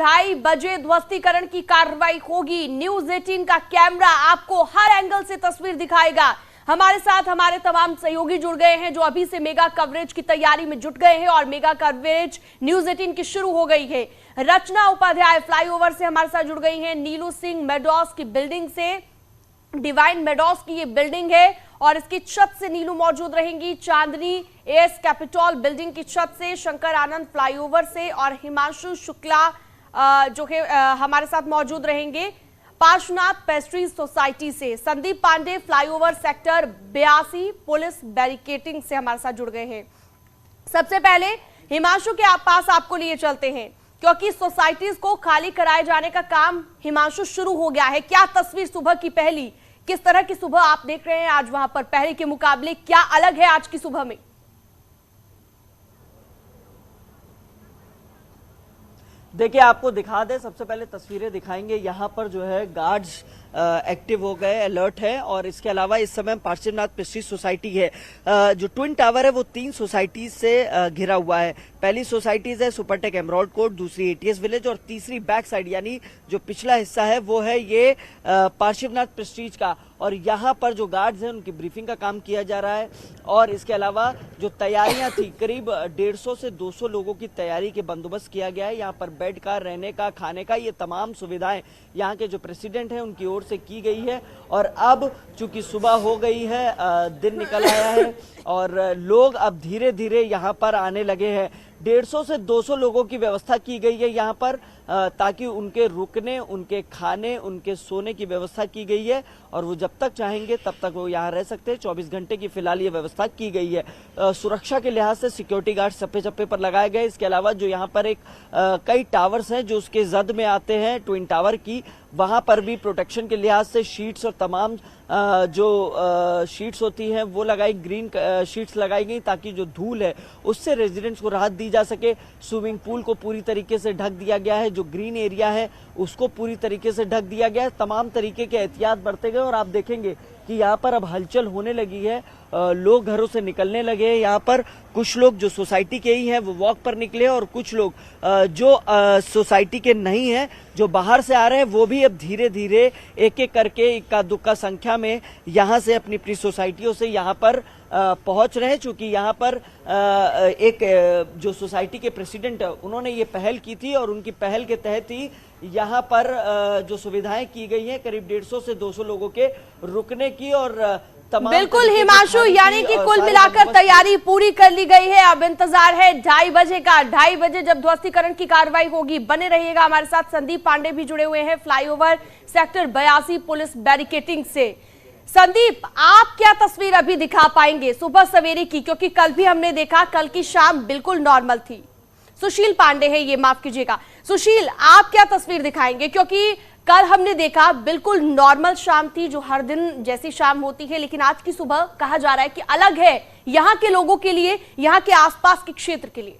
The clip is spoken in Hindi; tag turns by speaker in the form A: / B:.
A: 2:30 ध्वस्तीकरण की कार्रवाई होगी। न्यूज 18 का कैमरा आपको हर एंगल से तस्वीर दिखाएगा। हमारे साथ हमारे तमाम सहयोगी जुड़ गए हैं जो अभी से मेगा कवरेज की तैयारी में जुट गए हैं और मेगा कवरेज न्यूज 18 की शुरू हो गई है। रचना उपाध्याय फ्लाईओवर से हमारे साथ जुड़ गई हैं, नीलू सिंह मेडोस की बिल्डिंग से, डिवाइन मेडोस की ये बिल्डिंग है और इसकी छत से नीलू मौजूद रहेंगी। चांदनी एएस कैपिटॉल बिल्डिंग की छत से, शंकर आनंद फ्लाईओवर से और हिमांशु शुक्ला जो कि हमारे साथ मौजूद रहेंगे पार्श्वनाथ पेस्ट्री सोसाइटी से। Sandeep Pandey flyover sector 82 police barricading से हमारे साथ जुड़ गए हैं। सबसे पहले हिमांशु के पास आपको लिए चलते हैं क्योंकि सोसाइटीज को खाली कराए जाने का काम हिमांशु शुरू हो गया है। क्या तस्वीर सुबह की पहली, किस तरह की सुबह आप देख रहे हैं आज वहां पर, पहले के मुकाबले क्या अलग है आज की सुबह में?
B: देखिए, आपको दिखा दें, सबसे पहले तस्वीरें दिखाएंगे। यहाँ पर जो है गार्ड्स एक्टिव हो गए, अलर्ट है। और इसके अलावा इस समय पार्श्वनाथ पेस्ट्री सोसाइटी है, जो ट्विन टावर है वो 3 सोसाइटीज से घिरा हुआ है। पहली सोसाइटीज है सुपरटेक एमराल्ड कोर्ट, दूसरी एटीएस विलेज और तीसरी बैक साइड यानी जो पिछला हिस्सा है वो है ये पार्श्वनाथ पेस्ट्रीज का। और यहाँ पर जो गार्ड्स हैं उनकी ब्रीफिंग का काम किया जा रहा है। और इसके अलावा जो तैयारियां थी, करीब 150 से 200 लोगों की तैयारी के बंदोबस्त किया गया है। यहाँ पर बेड का, रहने का, खाने का, ये तमाम सुविधाएं यहाँ के जो प्रेसिडेंट हैं उनकी ओर से की गई है। और अब चूंकि सुबह हो गई है, दिन निकल आया है और लोग अब धीरे धीरे यहाँ पर आने लगे हैं। 150 से 200 लोगों की व्यवस्था की गई है यहाँ पर, ताकि उनके रुकने, उनके खाने, उनके सोने की व्यवस्था की गई है और वो जब तक चाहेंगे तब तक वो यहाँ रह सकते हैं। 24 घंटे की फिलहाल ये व्यवस्था की गई है। सुरक्षा के लिहाज से सिक्योरिटी गार्ड चप्पे चप्पे पर लगाए गए। इसके अलावा जो यहाँ पर कई टावर्स हैं जो उसके जद में आते हैं ट्विन टावर की, वहां पर भी प्रोटेक्शन के लिहाज से शीट्स और तमाम जो शीट्स होती हैं वो लगाई, ग्रीन शीट्स लगाई गई ताकि जो धूल है उससे रेजिडेंट्स को राहत दी जा सके। स्विमिंग पूल को पूरी तरीके से ढक दिया गया है, जो ग्रीन एरिया है उसको पूरी तरीके से ढक दिया गया है। तमाम तरीके के एहतियात बरते गए और आप देखेंगे कि यहाँ पर अब हलचल होने लगी है, लोग घरों से निकलने लगे हैं। यहाँ पर कुछ लोग जो सोसाइटी के ही हैं वो वॉक पर निकले और कुछ लोग जो सोसाइटी के नहीं हैं, जो बाहर से आ रहे हैं, वो भी अब धीरे धीरे एक एक करके इक्का दुक्का संख्या में यहाँ से अपनी अपनी सोसाइटियों से यहाँ पर पहुंच रहे हैं। चूंकि यहाँ पर एक जो सोसाइटी के प्रेसिडेंट उन्होंने ये पहल की थी और उनकी पहल के तहत ही यहाँ पर जो सुविधाएं की गई हैं करीब 150 से 200 लोगों के रुकने की और तमाम।
A: बिल्कुल हिमांशु, यानी कि कुल मिलाकर तैयारी पूरी कर ली गई है। अब इंतजार है 2:30 बजे का। 2:30 बजे जब ध्वस्तीकरण की कार्रवाई होगी। बने रहिएगा हमारे साथ। संदीप पांडे भी जुड़े हुए हैं फ्लाईओवर सेक्टर 82 पुलिस बैरिकेटिंग से। संदीप, आप क्या तस्वीर अभी दिखा पाएंगे सुबह सवेरे की, क्योंकि कल भी हमने देखा कल की शाम बिल्कुल नॉर्मल थी। सुशील पांडे है ये, माफ कीजिएगा। सुशील, आप क्या तस्वीर दिखाएंगे, क्योंकि कल हमने देखा बिल्कुल नॉर्मल शाम थी जो हर दिन जैसी शाम होती है, लेकिन आज की सुबह कहा जा रहा है कि अलग है यहाँ के लोगों के लिए, यहाँ के आसपास के क्षेत्र के लिए।